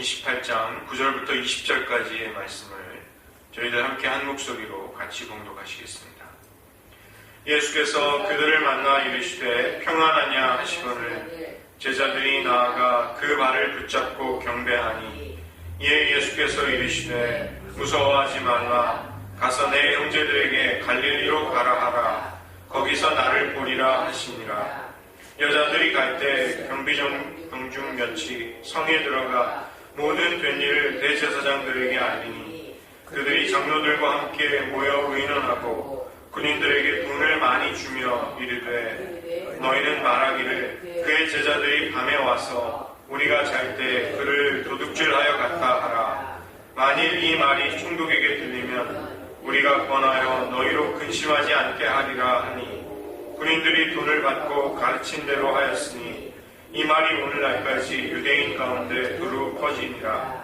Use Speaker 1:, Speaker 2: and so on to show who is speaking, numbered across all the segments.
Speaker 1: 28장 9절부터 20절까지의 말씀을 저희들 함께 한 목소리로 같이 봉독하시겠습니다. 예수께서 그들을 만나 이르시되 평안하냐 하시거늘 제자들이 나아가 그 발을 붙잡고 경배하니 이에 예수께서 이르시되 무서워하지 말라. 가서 내 형제들에게 갈릴리로 가라 하라. 거기서 나를 보리라 하시니라. 여자들이 갈 때 경비병중 몇이 성에 들어가 모든 된 일을 대제사장들에게 알리니 그들이 장로들과 함께 모여 의논하고 군인들에게 돈을 많이 주며 이르되 너희는 말하기를 그의 제자들이 밤에 와서 우리가 잘 때 그를 도둑질하여 갔다 하라. 만일 이 말이 총독에게 들리면 우리가 권하여 너희로 근심하지 않게 하리라 하니 군인들이 돈을 받고 가르친 대로 하였으니 이 말이 오늘날까지 유대인 가운데 두루 퍼지니라.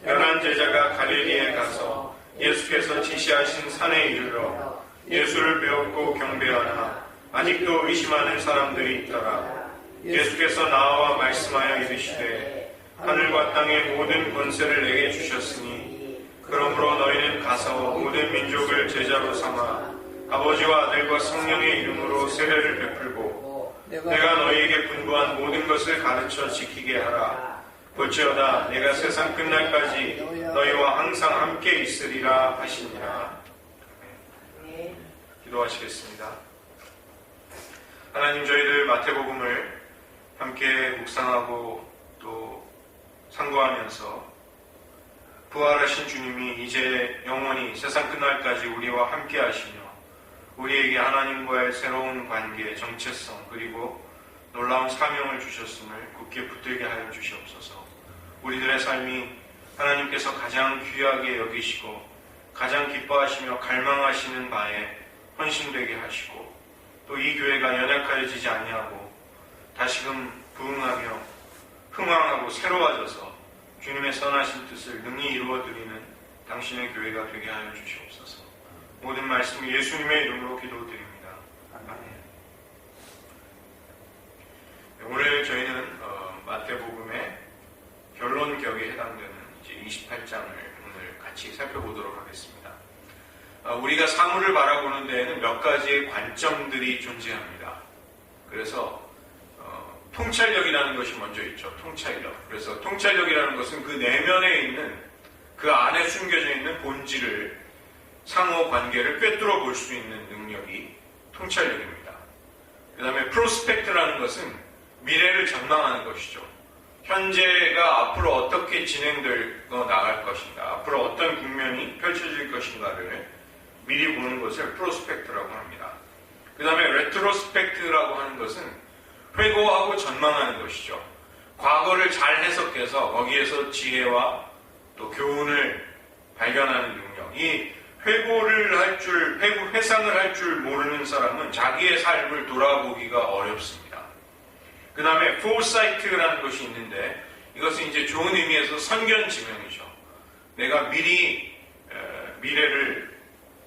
Speaker 1: 11 제자가 갈릴리에 가서 예수께서 지시하신 산에 이르러 예수를 배웠고 경배하나 아직도 의심하는 사람들이 있더라. 예수께서 나와 말씀하여 이르시되 하늘과 땅의 모든 권세를 내게 주셨으니 그러므로 너희는 가서 모든 민족을 제자로 삼아 아버지와 아들과 성령의 이름으로 세례를 베풀고 내가 너희에게 분부한 모든 것을 가르쳐 지키게 하라. 볼지어다 내가 세상 끝날까지 너희와 항상 함께 있으리라 하시니라. 기도하시겠습니다. 하나님, 저희들 마태복음을 함께 묵상하고 또 상고하면서 부활하신 주님이 이제 영원히 세상 끝날까지 우리와 함께 하시며 우리에게 하나님과의 새로운 관계, 정체성 그리고 놀라운 사명을 주셨음을 굳게 붙들게 하여 주시옵소서. 우리들의 삶이 하나님께서 가장 귀하게 여기시고 가장 기뻐하시며 갈망하시는 바에 헌신되게 하시고 또 이 교회가 연약하여지지 아니하고 다시금 부흥하며 흥왕하고 새로워져서 주님의 선하신 뜻을 능히 이루어드리는 당신의 교회가 되게 하여 주시옵소서. 모든 말씀 예수님의 이름으로 기도드립니다. 아멘. 오늘 저희는 마태복음의 결론격에 해당되는 이제 28장을 오늘 같이 살펴보도록 하겠습니다. 우리가 사물을 바라보는 데에는 몇 가지의 관점들이 존재합니다. 그래서 통찰력이라는 것이 먼저 있죠. 통찰력. 그래서 통찰력이라는 것은 그 내면에 있는 그 안에 숨겨져 있는 본질을 상호 관계를 꿰뚫어 볼 수 있는 능력이 통찰력입니다. 그 다음에 프로스펙트라는 것은 미래를 전망하는 것이죠. 현재가 앞으로 어떻게 진행되어 나갈 것인가, 앞으로 어떤 국면이 펼쳐질 것인가를 미리 보는 것을 프로스펙트라고 합니다. 그 다음에 레트로스펙트라고 하는 것은 회고하고 전망하는 것이죠. 과거를 잘 해석해서 거기에서 지혜와 또 교훈을 발견하는 능력. 이 회상을 할 줄 모르는 사람은 자기의 삶을 돌아보기가 어렵습니다. 그 다음에 foresight라는 것이 있는데 이것은 이제 좋은 의미에서 선견지명이죠. 내가 미래를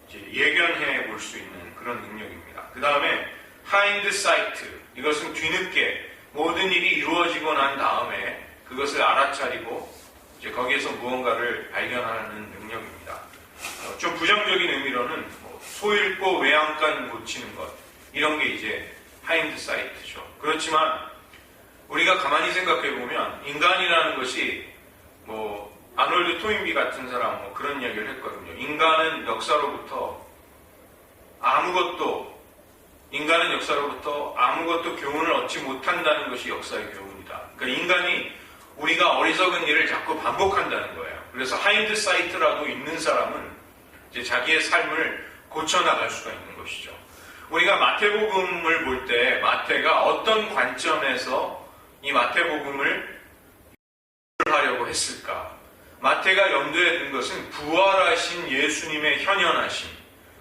Speaker 1: 이제 예견해 볼 수 있는 그런 능력입니다. 그 다음에 hindsight, 이것은 뒤늦게 모든 일이 이루어지고 난 다음에 그것을 알아차리고 이제 거기에서 무언가를 발견하는 능력입니다. 좀 부정적인 의미로는 소잃고 외양간 고치는 것, 이런 게 이제 hindsight죠. 그렇지만 우리가 가만히 생각해 보면 인간이라는 것이 아놀드 토인비 같은 사람 그런 이야기를 했거든요. 인간은 역사로부터 아무것도 교훈을 얻지 못한다는 것이 역사의 교훈이다. 그러니까 인간이 우리가 어리석은 일을 자꾸 반복한다는 거예요. 그래서 하인드사이트라도 있는 사람은 이제 자기의 삶을 고쳐나갈 수가 있는 것이죠. 우리가 마태복음을 볼 때 마태가 어떤 관점에서 이 마태복음을 하려고 했을까? 마태가 염두에 둔 것은 부활하신 예수님의 현현하심,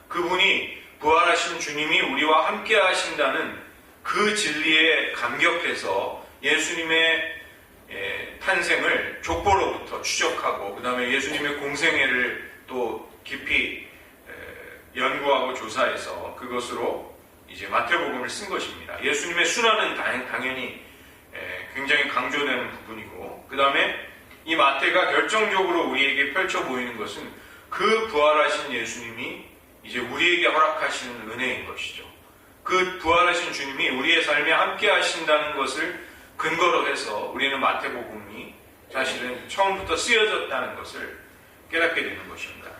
Speaker 1: 그분이 부활하신 주님이 우리와 함께 하신다는 그 진리에 감격해서 예수님의 탄생을 족보로부터 추적하고 그 다음에 예수님의 공생애를 또 깊이 연구하고 조사해서 그것으로 이제 마태복음을 쓴 것입니다. 예수님의 순환은 당연히 굉장히 강조되는 부분이고 그 다음에 이 마태가 결정적으로 우리에게 펼쳐 보이는 것은 그 부활하신 예수님이 이제 우리에게 허락하시는 은혜인 것이죠. 그 부활하신 주님이 우리의 삶에 함께 하신다는 것을 근거로 해서 우리는 마태복음이 사실은 처음부터 쓰여졌다는 것을 깨닫게 되는 것입니다.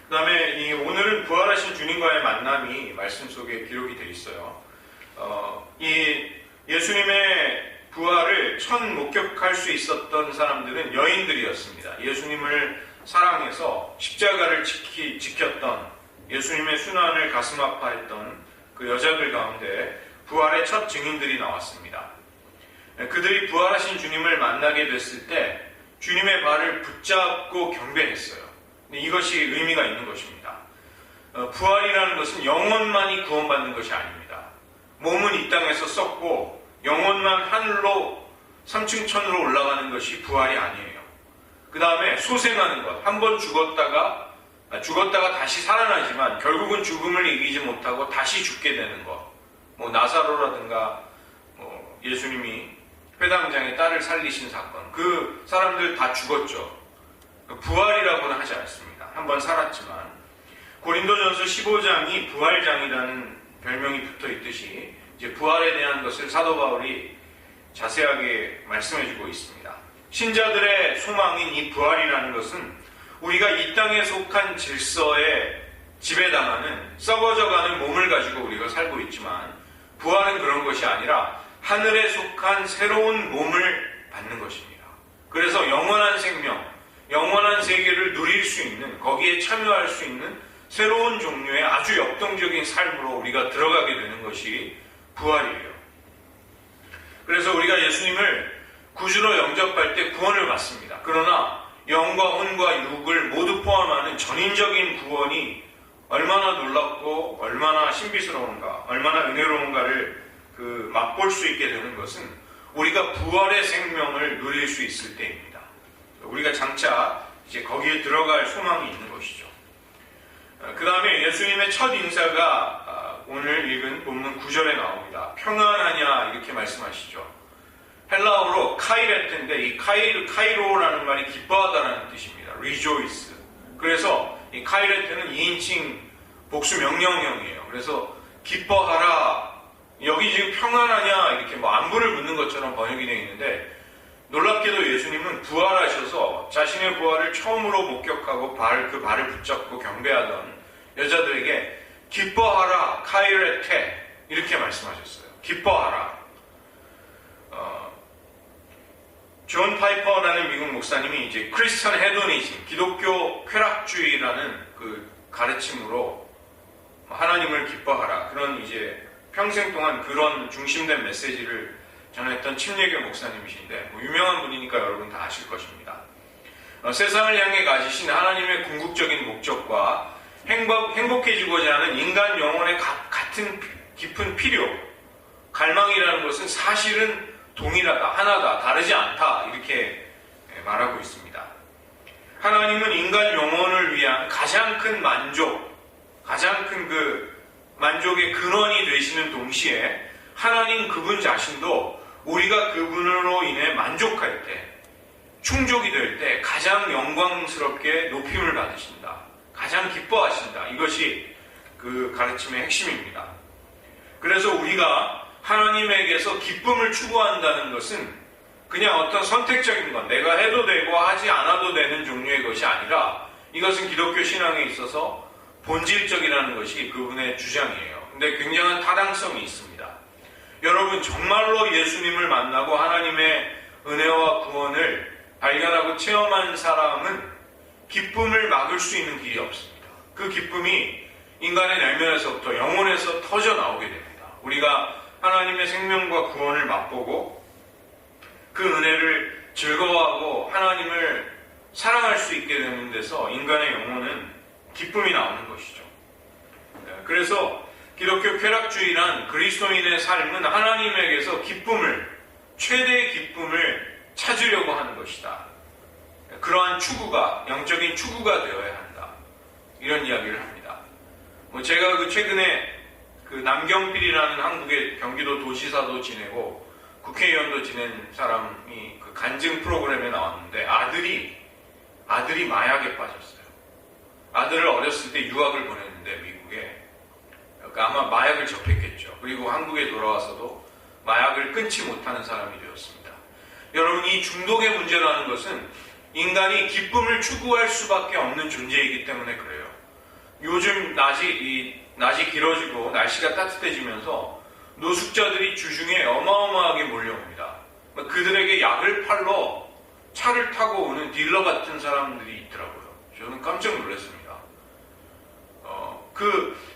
Speaker 1: 그 다음에 오늘은 부활하신 주님과의 만남이 말씀 속에 기록이 되어 있어요. 이 예수님의 부활을 첫 목격할 수 있었던 사람들은 여인들이었습니다. 예수님을 사랑해서 십자가를 지켰던, 예수님의 순환을 가슴 아파했던 그 여자들 가운데 부활의 첫 증인들이 나왔습니다. 그들이 부활하신 주님을 만나게 됐을 때 주님의 발을 붙잡고 경배했어요. 이것이 의미가 있는 것입니다. 부활이라는 것은 영혼만이 구원받는 것이 아닙니다. 몸은 이 땅에서 썩고 영혼만 하늘로 3층 천으로 올라가는 것이 부활이 아니에요. 그 다음에 소생하는 것, 한 번 죽었다가 다시 살아나지만 결국은 죽음을 이기지 못하고 다시 죽게 되는 것. 나사로라든가 예수님이 회당장의 딸을 살리신 사건, 그 사람들 다 죽었죠. 부활이라고는 하지 않습니다. 한 번 살았지만. 고린도전서 15장이 부활장이라는 별명이 붙어 있듯이 이제 부활에 대한 것을 사도 바울이 자세하게 말씀해주고 있습니다. 신자들의 소망인 이 부활이라는 것은 우리가 이 땅에 속한 질서에 지배당하는 썩어져가는 몸을 가지고 우리가 살고 있지만 부활은 그런 것이 아니라 하늘에 속한 새로운 몸을 받는 것입니다. 그래서 영원한 생명, 영원한 세계를 누릴 수 있는, 거기에 참여할 수 있는 새로운 종류의 아주 역동적인 삶으로 우리가 들어가게 되는 것이 부활이에요. 그래서 우리가 예수님을 구주로 영접할 때 구원을 받습니다. 그러나 영과 혼과 육을 모두 포함하는 전인적인 구원이 얼마나 놀랍고 얼마나 신비스러운가, 얼마나 은혜로운가를 맛볼 수 있게 되는 것은 우리가 부활의 생명을 누릴 수 있을 때입니다. 우리가 장차 이제 거기에 들어갈 소망이 있는 것이죠. 그 다음에 예수님의 첫 인사가 오늘 읽은 본문 9절에 나옵니다. 평안하냐 이렇게 말씀하시죠. 헬라어로 카이레트인데 이 카이로라는 말이 기뻐하다라는 뜻입니다. rejoice. 그래서 이 카이레트는 2인칭 복수 명령형이에요. 그래서 기뻐하라. 여기 지금 평안하냐 이렇게 안부를 묻는 것처럼 번역이 되어 있는데 놀랍게도 예수님은 부활하셔서 자신의 부활을 처음으로 목격하고 그 발을 붙잡고 경배하던 여자들에게 기뻐하라 카이레테 이렇게 말씀하셨어요. 기뻐하라. 존 파이퍼라는 미국 목사님이 이제 크리스천 헤도니즘, 기독교 쾌락주의라는 그 가르침으로 하나님을 기뻐하라, 그런 이제 평생 동안 그런 중심된 메시지를 전했던 침례교 목사님이신데 유명한 분이니까 여러분 다 아실 것입니다. 세상을 향해 가지신 하나님의 궁극적인 목적과 행복해지고자 하는 인간 영혼의 같은 깊은 필요, 갈망이라는 것은 사실은 동일하다, 하나다, 다르지 않다 이렇게 말하고 있습니다. 하나님은 인간 영혼을 위한 가장 큰 만족, 가장 큰 그 만족의 근원이 되시는 동시에 하나님 그분 자신도 우리가 그분으로 인해 만족할 때, 충족이 될 때 가장 영광스럽게 높임을 받으신다, 가장 기뻐하신다. 이것이 그 가르침의 핵심입니다. 그래서 우리가 하나님에게서 기쁨을 추구한다는 것은 그냥 어떤 선택적인 것, 내가 해도 되고 하지 않아도 되는 종류의 것이 아니라 이것은 기독교 신앙에 있어서 본질적이라는 것이 그분의 주장이에요. 근데 굉장한 타당성이 있습니다. 여러분 정말로 예수님을 만나고 하나님의 은혜와 구원을 발견하고 체험한 사람은 기쁨을 막을 수 있는 길이 없습니다. 그 기쁨이 인간의 내면에서부터 영혼에서 터져 나오게 됩니다. 우리가 하나님의 생명과 구원을 맛보고 그 은혜를 즐거워하고 하나님을 사랑할 수 있게 되는 데서 인간의 영혼은 기쁨이 나오는 것이죠. 그래서 기독교 쾌락주의란 그리스도인의 삶은 하나님에게서 기쁨을, 최대의 기쁨을 찾으려고 하는 것이다. 그러한 추구가, 영적인 추구가 되어야 한다. 이런 이야기를 합니다. 제가 최근에 그 남경필이라는 한국의 경기도 도지사도 지내고 국회의원도 지낸 사람이 그 간증 프로그램에 나왔는데 아들이 마약에 빠졌어요. 아들을 어렸을 때 유학을 보냈는데 미국에 그러니까 아마 마약을 접했겠죠. 그리고 한국에 돌아와서도 마약을 끊지 못하는 사람이 되었습니다. 여러분, 이 중독의 문제라는 것은 인간이 기쁨을 추구할 수밖에 없는 존재이기 때문에 그래요. 요즘 낮이 길어지고 날씨가 따뜻해지면서 노숙자들이 주중에 어마어마하게 몰려옵니다. 그들에게 약을 팔러 차를 타고 오는 딜러 같은 사람들이 있더라고요. 저는 깜짝 놀랐습니다.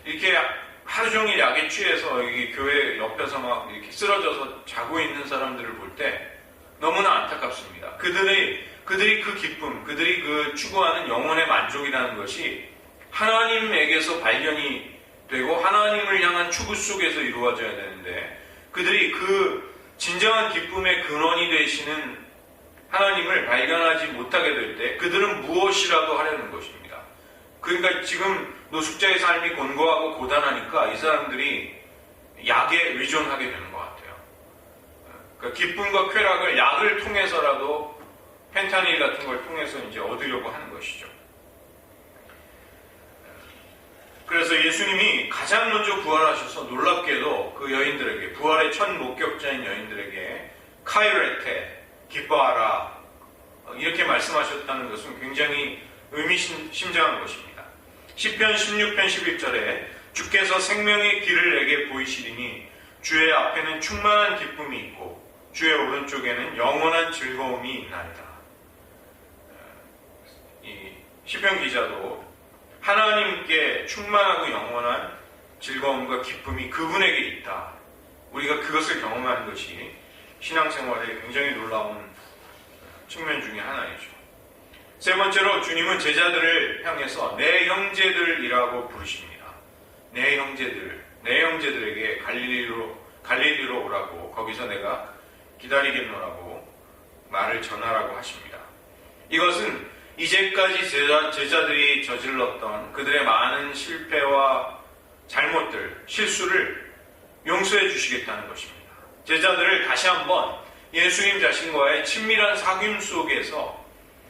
Speaker 1: 이렇게 하루 종일 약에 취해서 여기 교회 옆에서 막 이렇게 쓰러져서 자고 있는 사람들을 볼 때 너무나 안타깝습니다. 그들이 그 기쁨, 그들이 그 추구하는 영혼의 만족이라는 것이 하나님에게서 발견이 되고 하나님을 향한 추구 속에서 이루어져야 되는데 그들이 그 진정한 기쁨의 근원이 되시는 하나님을 발견하지 못하게 될 때 그들은 무엇이라도 하려는 것입니다. 그러니까 지금 노숙자의 삶이 곤고하고 고단하니까 이 사람들이 약에 의존하게 되는 것 같아요. 그러니까 기쁨과 쾌락을 약을 통해서라도 펜타닐 같은 걸 통해서 이제 얻으려고 하는 것이죠. 그래서 예수님이 가장 먼저 부활하셔서 놀랍게도 그 여인들에게, 부활의 첫 목격자인 여인들에게 카이레테, 기뻐하라 이렇게 말씀하셨다는 것은 굉장히 의미심장한 것입니다. 시편 16편 11절에 주께서 생명의 길을 내게 보이시리니 주의 앞에는 충만한 기쁨이 있고 주의 오른쪽에는 영원한 즐거움이 있나이다. 이 시편 기자도 하나님께 충만하고 영원한 즐거움과 기쁨이 그분에게 있다. 우리가 그것을 경험하는 것이 신앙생활의 굉장히 놀라운 측면 중에 하나이죠. 세 번째로 주님은 제자들을 향해서 내 형제들이라고 부르십니다. 내 형제들에게 갈릴리로 오라고, 거기서 내가 기다리겠노라고 말을 전하라고 하십니다. 이것은 이제까지 제자들이 저질렀던 그들의 많은 실패와 잘못들, 실수를 용서해 주시겠다는 것입니다. 제자들을 다시 한번 예수님 자신과의 친밀한 사귐 속에서,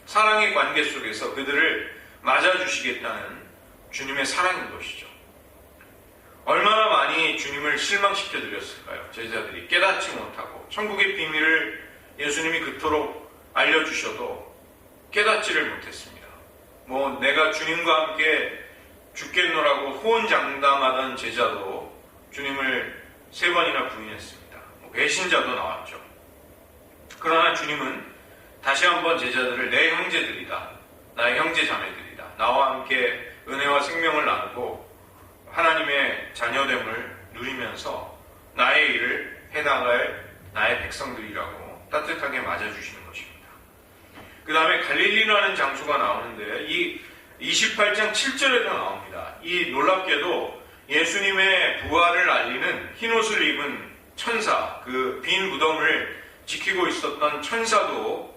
Speaker 1: 사랑의 관계 속에서 그들을 맞아주시겠다는 주님의 사랑인 것이죠. 얼마나 많이 주님을 실망시켜 드렸을까요? 제자들이 깨닫지 못하고 천국의 비밀을 예수님이 그토록 알려주셔도 깨닫지를 못했습니다. 내가 주님과 함께 죽겠노라고 호언장담하던 제자도 주님을 3번이나 부인했습니다. 배신자도 나왔죠. 그러나 주님은 다시 한번 제자들을 내 형제들이다, 나의 형제 자매들이다, 나와 함께 은혜와 생명을 나누고 하나님의 자녀됨을 누리면서 나의 일을 해나갈 나의 백성들이라고 따뜻하게 맞아주시는 것입니다. 그 다음에 갈릴리라는 장소가 나오는데 이 28장 7절에도 나옵니다. 이 놀랍게도 예수님의 부활을 알리는 흰옷을 입은 천사, 그 빈 무덤을 지키고 있었던 천사도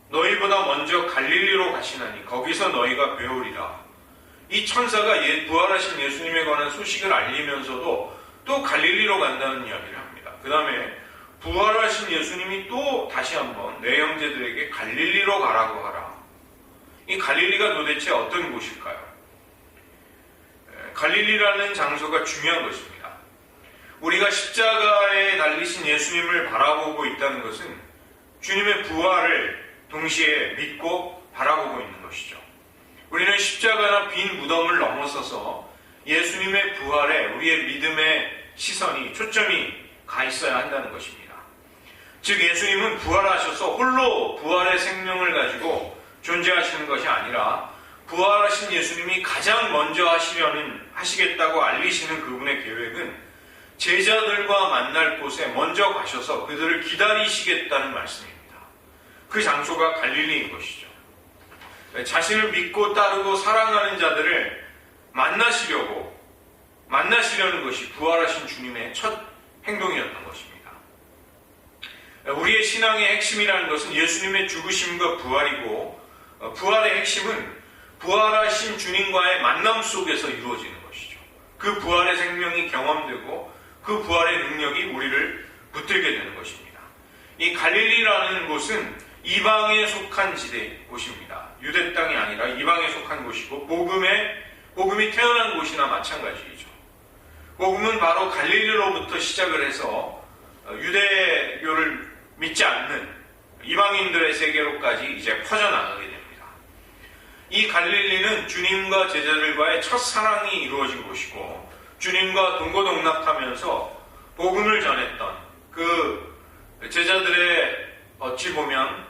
Speaker 1: 너희보다 먼저 갈릴리로 가시나니 거기서 너희가 배우리라. 이 천사가 부활하신 예수님에 관한 소식을 알리면서도 또 갈릴리로 간다는 이야기를 합니다. 그 다음에 부활하신 예수님이 또 다시 한번 내 형제들에게 갈릴리로 가라고 하라. 이 갈릴리가 도대체 어떤 곳일까요? 갈릴리라는 장소가 중요한 것입니다. 우리가 십자가에 달리신 예수님을 바라보고 있다는 것은 주님의 부활을 동시에 믿고 바라보고 있는 것이죠. 우리는 십자가나 빈 무덤을 넘어서서 예수님의 부활에 우리의 믿음의 시선이, 초점이 가 있어야 한다는 것입니다. 즉 예수님은 부활하셔서 홀로 부활의 생명을 가지고 존재하시는 것이 아니라 부활하신 예수님이 가장 먼저 하시겠다고 알리시는 그분의 계획은 제자들과 만날 곳에 먼저 가셔서 그들을 기다리시겠다는 말씀입니다. 그 장소가 갈릴리인 것이죠. 자신을 믿고 따르고 사랑하는 자들을 만나시려는 것이 부활하신 주님의 첫 행동이었던 것입니다. 우리의 신앙의 핵심이라는 것은 예수님의 죽으심과 부활이고, 부활의 핵심은 부활하신 주님과의 만남 속에서 이루어지는 것이죠. 그 부활의 생명이 경험되고 그 부활의 능력이 우리를 붙들게 되는 것입니다. 이 갈릴리라는 곳은 이방에 속한 곳입니다. 유대 땅이 아니라 이방에 속한 곳이고 복음이 태어난 곳이나 마찬가지이죠. 복음은 바로 갈릴리로부터 시작을 해서 유대교를 믿지 않는 이방인들의 세계로까지 이제 퍼져나가게 됩니다. 이 갈릴리는 주님과 제자들과의 첫사랑이 이루어진 곳이고 주님과 동고동락하면서 복음을 전했던 그 제자들의 어찌 보면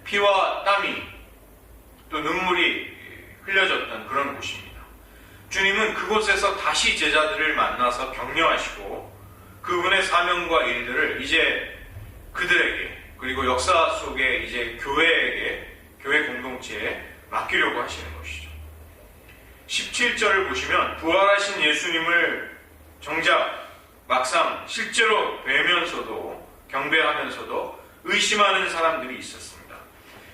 Speaker 1: 피와 땀이 또 눈물이 흘려졌던 그런 곳입니다. 주님은 그곳에서 다시 제자들을 만나서 격려하시고 그분의 사명과 일들을 이제 그들에게 그리고 역사 속에 이제 교회 공동체에 맡기려고 하시는 것이죠. 17절을 보시면 부활하신 예수님을 정작 막상 실제로 뵈면서도 경배하면서도 의심하는 사람들이 있었습니다.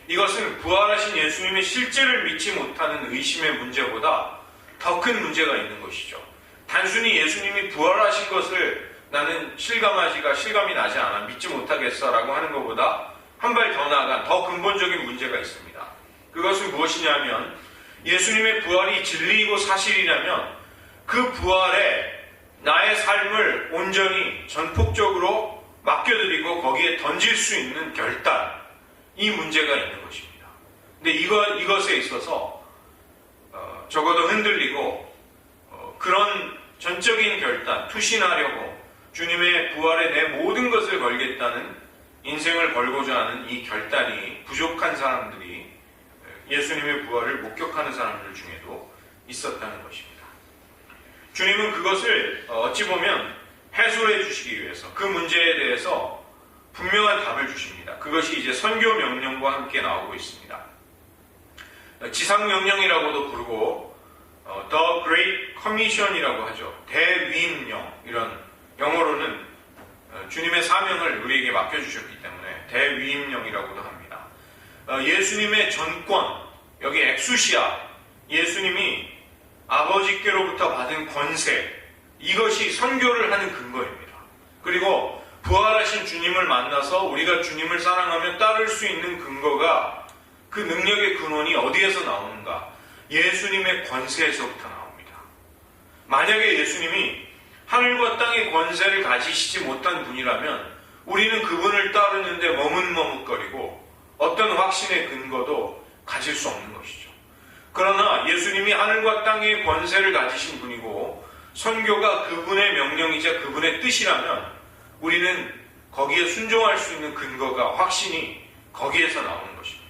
Speaker 1: 이것은 부활하신 예수님의 실제를 믿지 못하는 의심의 문제보다 더 큰 문제가 있는 것이죠. 단순히 예수님이 부활하신 것을 나는 실감이 나지 않아 믿지 못하겠어 라고 하는 것보다 한 발 더 나아간 더 근본적인 문제가 있습니다. 그것은 무엇이냐면 예수님의 부활이 진리이고 사실이라면 그 부활에 나의 삶을 온전히 전폭적으로 맡겨드리고 거기에 던질 수 있는 결단, 이 문제가 있는 것입니다. 근데 이것에 있어서 적어도 흔들리고 그런 전적인 결단, 투신하려고 주님의 부활에 내 모든 것을 걸겠다는 인생을 걸고자 하는 이 결단이 부족한 사람들이 예수님의 부활을 목격하는 사람들 중에도 있었다는 것입니다. 주님은 그것을 어찌 보면 해소해 주시기 위해서 그 문제에 대해서 분명한 답을 주십니다. 그것이 이제 선교 명령과 함께 나오고 있습니다. 지상명령이라고도 부르고 The Great Commission이라고 하죠. 대위임령, 이런 영어로는 주님의 사명을 우리에게 맡겨주셨기 때문에 대위임령이라고도 합니다. 예수님의 전권, 여기 엑수시아, 예수님이 아버지께로부터 받은 권세, 이것이 선교를 하는 근거입니다. 그리고 부활하신 주님을 만나서 우리가 주님을 사랑하며 따를 수 있는 근거가 그 능력의 근원이 어디에서 나오는가? 예수님의 권세에서부터 나옵니다. 만약에 예수님이 하늘과 땅의 권세를 가지시지 못한 분이라면 우리는 그분을 따르는데 머뭇머뭇거리고 어떤 확신의 근거도 가질 수 없는 것이죠. 그러나 예수님이 하늘과 땅의 권세를 가지신 분이고 선교가 그분의 명령이자 그분의 뜻이라면 우리는 거기에 순종할 수 있는 근거가, 확신이 거기에서 나오는 것입니다.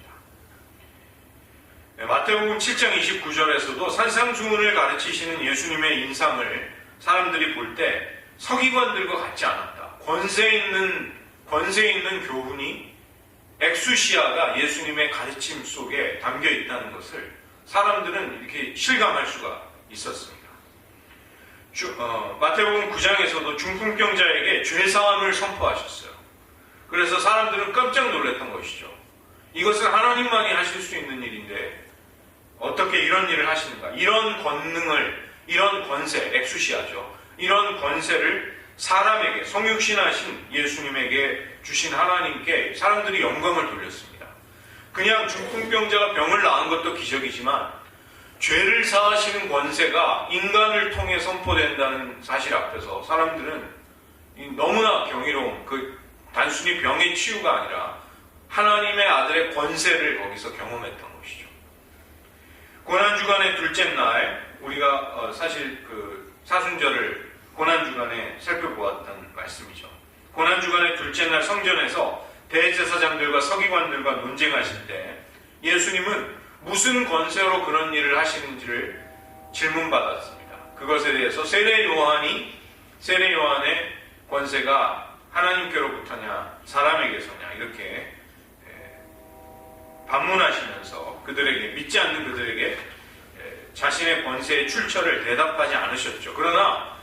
Speaker 1: 마태복음 7장 29절에서도 산상수훈을 가르치시는 예수님의 인상을 사람들이 볼 때 서기관들과 같지 않았다. 권세 있는 교훈이, 엑수시아가 예수님의 가르침 속에 담겨 있다는 것을 사람들은 이렇게 실감할 수가 있었습니다. 마태복음 9장에서도 중풍병자에게 죄사함을 선포하셨어요. 그래서 사람들은 깜짝 놀랐던 것이죠. 이것은 하나님만이 하실 수 있는 일인데 어떻게 이런 일을 하시는가? 이런 권능을, 이런 권세, 엑수시아죠. 이런 권세를 사람에게, 성육신하신 예수님에게 주신 하나님께 사람들이 영광을 돌렸습니다. 그냥 중풍병자가 병을 나은 것도 기적이지만 죄를 사하시는 권세가 인간을 통해 선포된다는 사실 앞에서 사람들은 너무나 경이로운, 단순히 병의 치유가 아니라 하나님의 아들의 권세를 거기서 경험했던 것이죠. 고난주간의 둘째 날, 우리가 사실 사순절을 고난주간에 살펴보았던 말씀이죠. 고난주간의 둘째 날 성전에서 대제사장들과 서기관들과 논쟁하실 때 예수님은 무슨 권세로 그런 일을 하시는지를 질문받았습니다. 그것에 대해서 세례 요한의 권세가 하나님께로부터냐 사람에게서냐 이렇게 반문하시면서 믿지 않는 그들에게 자신의 권세의 출처를 대답하지 않으셨죠. 그러나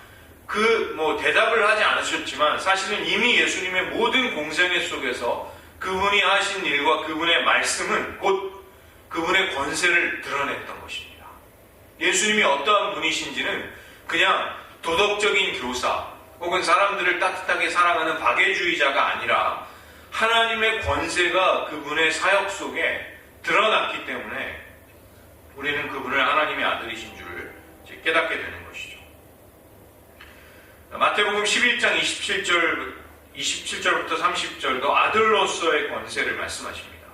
Speaker 1: 대답을 하지 않으셨지만 사실은 이미 예수님의 모든 공생애 속에서 그분이 하신 일과 그분의 말씀은 곧 그분의 권세를 드러냈던 것입니다. 예수님이 어떠한 분이신지는 그냥 도덕적인 교사 혹은 사람들을 따뜻하게 사랑하는 박애주의자가 아니라 하나님의 권세가 그분의 사역 속에 드러났기 때문에 우리는 그분을 하나님의 아들이신 줄 깨닫게 되는 것이죠. 마태복음 11장 27절부터 30절도 아들로서의 권세를 말씀하십니다.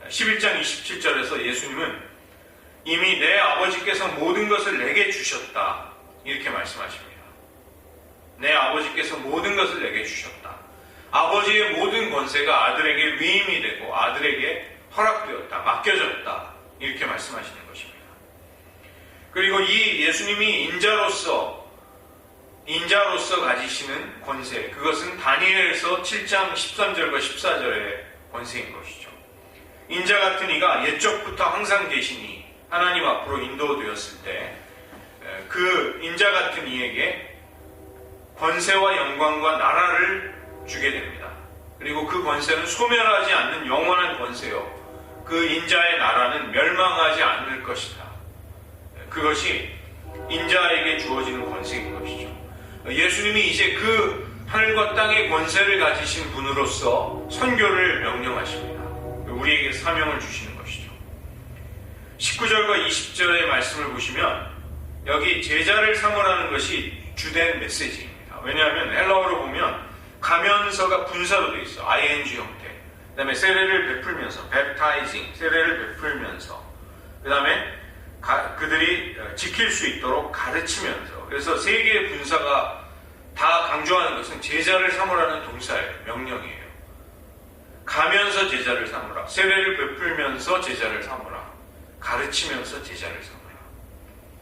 Speaker 1: 11장 27절에서 예수님은 이미 내 아버지께서 모든 것을 내게 주셨다 이렇게 말씀하십니다. 내 아버지께서 모든 것을 내게 주셨다. 아버지의 모든 권세가 아들에게 위임이 되고 아들에게 허락되었다, 맡겨졌다 이렇게 말씀하시는 것입니다. 그리고 이 예수님이 인자로서 가지시는 권세, 그것은 다니엘서 7장 13절과 14절의 권세인 것이죠. 인자 같은 이가 옛적부터 항상 계시니 하나님 앞으로 인도되었을 때 그 인자 같은 이에게 권세와 영광과 나라를 주게 됩니다. 그리고 그 권세는 소멸하지 않는 영원한 권세요. 그 인자의 나라는 멸망하지 않을 것이다. 그것이 인자에게 주어지는 권세인 것이죠. 예수님이 이제 그 하늘과 땅의 권세를 가지신 분으로서 선교를 명령하십니다. 우리에게 사명을 주시는 것이죠. 19절과 20절의 말씀을 보시면 여기 제자를 삼으라는 것이 주된 메시지입니다. 왜냐하면 헬라어로 보면 가면서가 분사로 되어 있어. ing 형태. 그 다음에 세례를 베풀면서 baptizing, 세례를 베풀면서 그 다음에 그들이 지킬 수 있도록 가르치면서. 그래서 세 개의 분사가 다 강조하는 것은 제자를 삼으라는 동사예요. 명령이에요. 가면서 제자를 삼으라. 세례를 베풀면서 제자를 삼으라. 가르치면서 제자를 삼으라.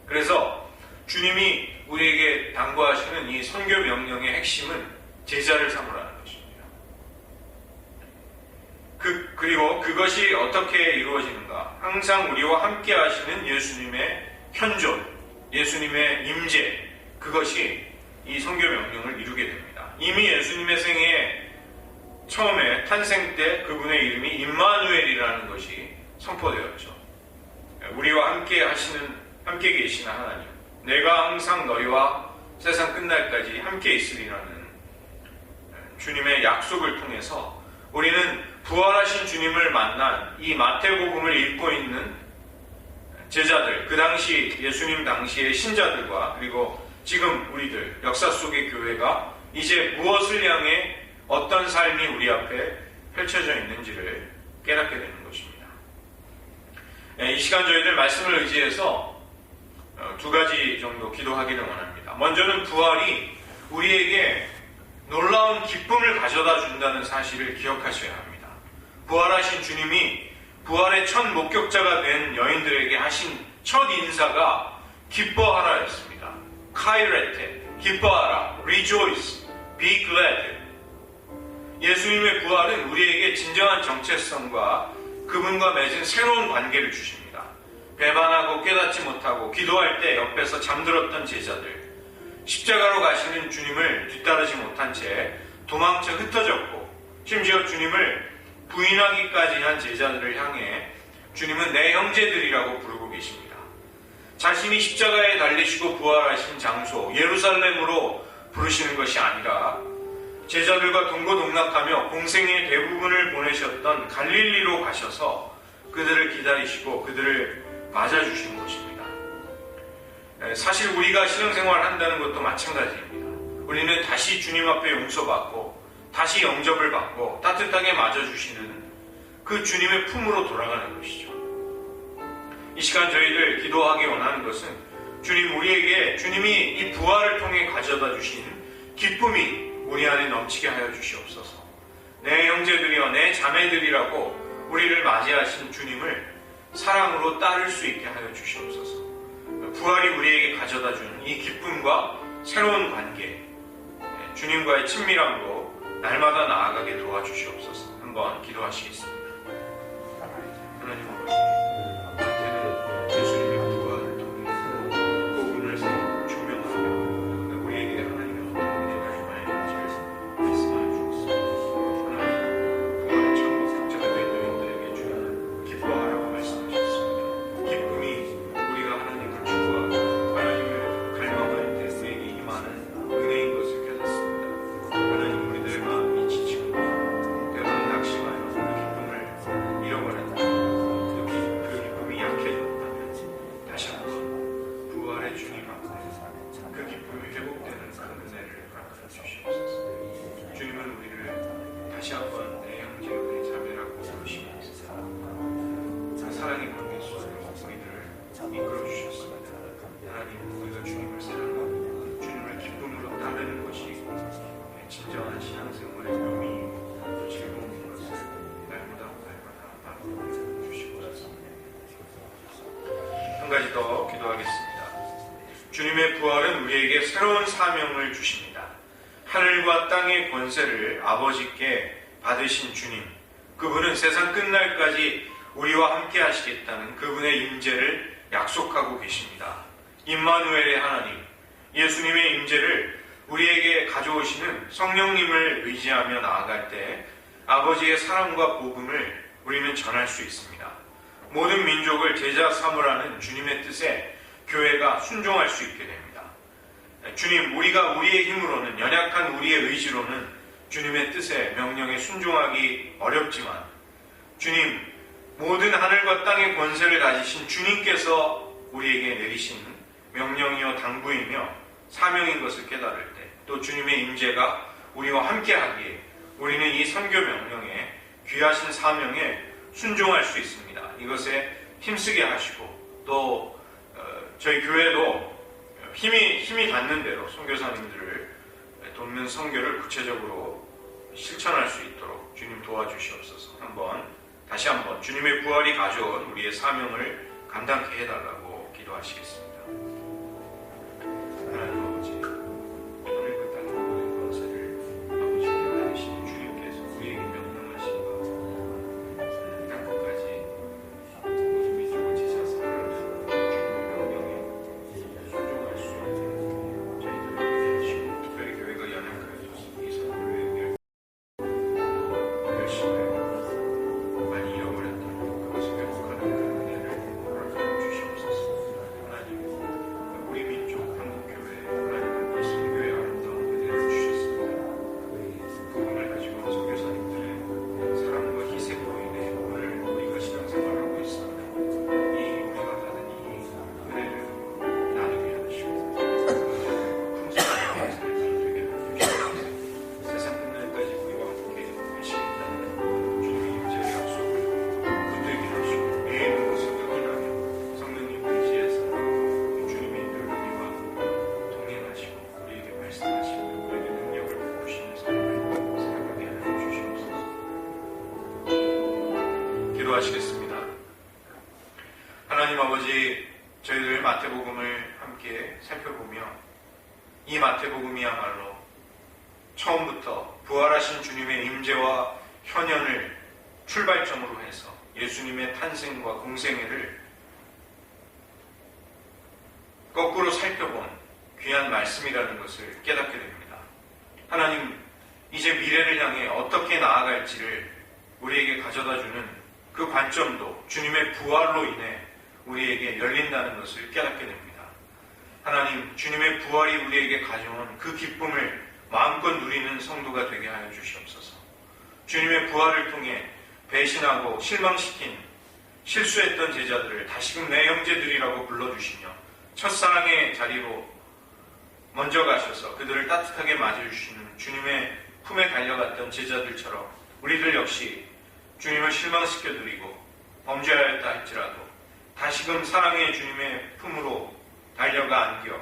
Speaker 1: 그래서 주님이 우리에게 당부하시는 이 선교 명령의 핵심은 제자를 삼으라는 것입니다. 그리고 그것이 어떻게 이루어지는가? 항상 우리와 함께 하시는 예수님의 현존, 예수님의 임재, 그것이 이 선교 명령을 이루게 됩니다. 이미 예수님의 생애에 처음에 탄생 때 그분의 이름이 임마누엘이라는 것이 선포되었죠. 우리와 함께 계시는 하나님, 내가 항상 너희와 세상 끝날까지 함께 있으리라는 주님의 약속을 통해서 우리는 부활하신 주님을 만난 이 마태복음을 읽고 있는 제자들, 그 당시 예수님 당시의 신자들과 그리고 지금 우리들 역사 속의 교회가 이제 무엇을 향해 어떤 삶이 우리 앞에 펼쳐져 있는지를 깨닫게 되는 것입니다. 이 시간 저희들 말씀을 의지해서 두 가지 정도 기도하기를 원합니다. 먼저는 부활이 우리에게 놀라운 기쁨을 가져다 준다는 사실을 기억하셔야 합니다. 부활하신 주님이 부활의 첫 목격자가 된 여인들에게 하신 첫 인사가 기뻐하라였습니다. 카이레테, 기뻐하라, rejoice, be glad. 예수님의 부활은 우리에게 진정한 정체성과 그분과 맺은 새로운 관계를 주십니다. 배반하고 깨닫지 못하고 기도할 때 옆에서 잠들었던 제자들, 십자가로 가시는 주님을 뒤따르지 못한 채 도망쳐 흩어졌고 심지어 주님을 부인하기까지 한 제자들을 향해 주님은 내 형제들이라고 부르고 계십니다. 자신이 십자가에 달리시고 부활하신 장소 예루살렘으로 부르시는 것이 아니라 제자들과 동고동락하며 공생의 대부분을 보내셨던 갈릴리로 가셔서 그들을 기다리시고 그들을 맞아주시는 것입니다. 사실 우리가 신앙생활을 한다는 것도 마찬가지입니다. 우리는 다시 주님 앞에 용서받고 다시 영접을 받고 따뜻하게 맞아주시는 그 주님의 품으로 돌아가는 것이죠. 이 시간 저희들 기도하기 원하는 것은 주님이 이 부활을 통해 가져다 주신 기쁨이 우리 안에 넘치게 하여 주시옵소서. 내 형제들이여 내 자매들이라고 우리를 맞이하신 주님을 사랑으로 따를 수 있게 하여 주시옵소서. 부활이 우리에게 가져다 준 이 기쁨과 새로운 관계, 주님과의 친밀함으로 날마다 나아가게 도와주시옵소서. 한번 기도하시겠습니다. 하나님 아버지, 예수님의 부활을 통해 복음을 조명하며 우리에게 하나님의 은혜가 임하였는지 말씀하여 주옵소서. 하나님, 부활의 첫 목격자가 된 여인들에게 주는 기뻐하라고 말씀하셨습니다. 기쁨이 우리가 하나님을 추구하고 하나님을 갈망할 때 가지 더 기도하겠습니다. 주님의 부활은 우리에게 새로운 사명을 주십니다. 하늘과 땅의 권세를 아버지께 받으신 주님, 그분은 세상 끝날까지 우리와 함께 하시겠다는 그분의 임재를 약속하고 계십니다. 임마누엘의 하나님, 예수님의 임재를 우리에게 가져오시는 성령님을 의지하며 나아갈 때 아버지의 사랑과 복음을 우리는 전할 수 있습니다. 모든 민족을 제자 삼으라는 주님의 뜻에 교회가 순종할 수 있게 됩니다. 주님, 우리가 우리의 힘으로는, 연약한 우리의 의지로는 주님의 뜻에, 명령에 순종하기 어렵지만 주님, 모든 하늘과 땅의 권세를 가지신 주님께서 우리에게 내리신 명령이요 당부이며 사명인 것을 깨달을 때, 또 주님의 임재가 우리와 함께하기에 우리는 이 선교 명령에, 귀하신 사명에 순종할 수 있습니다. 이것에 힘쓰게 하시고, 또 저희 교회도 힘이 닿는 대로 선교사님들을 돕는 선교를 구체적으로 실천할 수 있도록 주님 도와주시옵소서. 다시 한번 주님의 부활이 가져온 우리의 사명을 감당케 해달라고 기도하시겠습니다. 하나님 아버지, 하늘과 땅의 모든 권세를 아버지께 받으신 주님께서 우리에게 명령하신 바, 땅 끝까지 모든 민족을 제자 삼으라는 주님의 명령에 순종할 수 있는 저희들을 위해 하시고, 특별히 교회가 연약하여져서 이 선교를 열심히 많이 잃어버렸다면 그것을 회복하는 그 은혜를 허락하여 주시옵소서. 하나님, 우리 민족 한국교회, 하나님 이 선교의 아름다운 은혜를 주셨습니다. 그분을 가지고 선교사님들의 사랑과 희생으로 인해 오늘 우리가 신앙생활을 하고 있습니다. 이 우리가 받은 이 은혜를 나누게 하시고 풍성한 삶이 되게 해주시옵소서. 세상 끝날까지 우리와 함께 하시겠다는 주님의 임재의 약속을 붙들게 하시고, 매일 그것을 확인하며 성령님 의지해서 주님의 늘 우리와 동행하시고 우리에게 말씀하시고 우리에게 능력을 부으시는 삶을 살아가게 하여 주시옵소서. 기도하시겠습니다. 하나님 아버지, 저희들 마태복음을 함께 살펴보며 이 마태복음이야말로 처음부터 부활하신 주님의 임재와 현현을 출발점으로 해서 예수님의 탄생과 공생애를 거꾸로 살펴본 귀한 말씀이라는 것을 깨닫게 됩니다. 하나님, 이제 미래를 향해 어떻게 나아갈지를 우리에게 가져다주는 그 관점도 주님의 부활로 인해 우리에게 열린다는 것을 깨닫게 됩니다. 하나님, 주님의 부활이 우리에게 가져온 그 기쁨을 마음껏 누리는 성도가 되게 하여 주시옵소서. 주님의 부활을 통해 배신하고 실망시킨, 실수했던 제자들을 다시금 내 형제들이라고 불러주시며 첫사랑의 자리로 먼저 가셔서 그들을 따뜻하게 맞아주시는 주님의 품에 달려갔던 제자들처럼 우리들 역시 주님을 실망시켜드리고 범죄하였다 할지라도 다시금 사랑의 주님의 품으로 달려가 안겨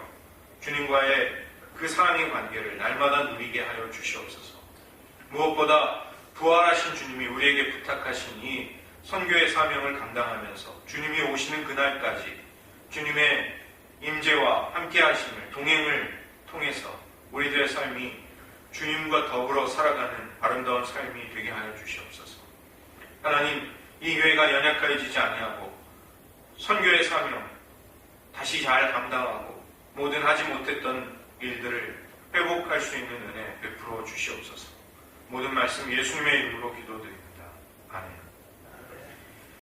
Speaker 1: 주님과의 그 사랑의 관계를 날마다 누리게 하여 주시옵소서. 무엇보다 부활하신 주님이 우리에게 부탁하신 이 선교의 사명을 감당하면서 주님이 오시는 그날까지 주님의 임재와 함께하심을, 동행을 통해서 우리들의 삶이 주님과 더불어 살아가는 아름다운 삶이 되게 하여 주시옵소서. 하나님, 이 교회가 연약해지지 아니하고 선교의 사명 다시 잘 감당하고 모든 하지 못했던 일들을 회복할 수 있는 은혜 베풀어 주시옵소서. 모든 말씀 예수님의 이름으로 기도드립니다. 아멘.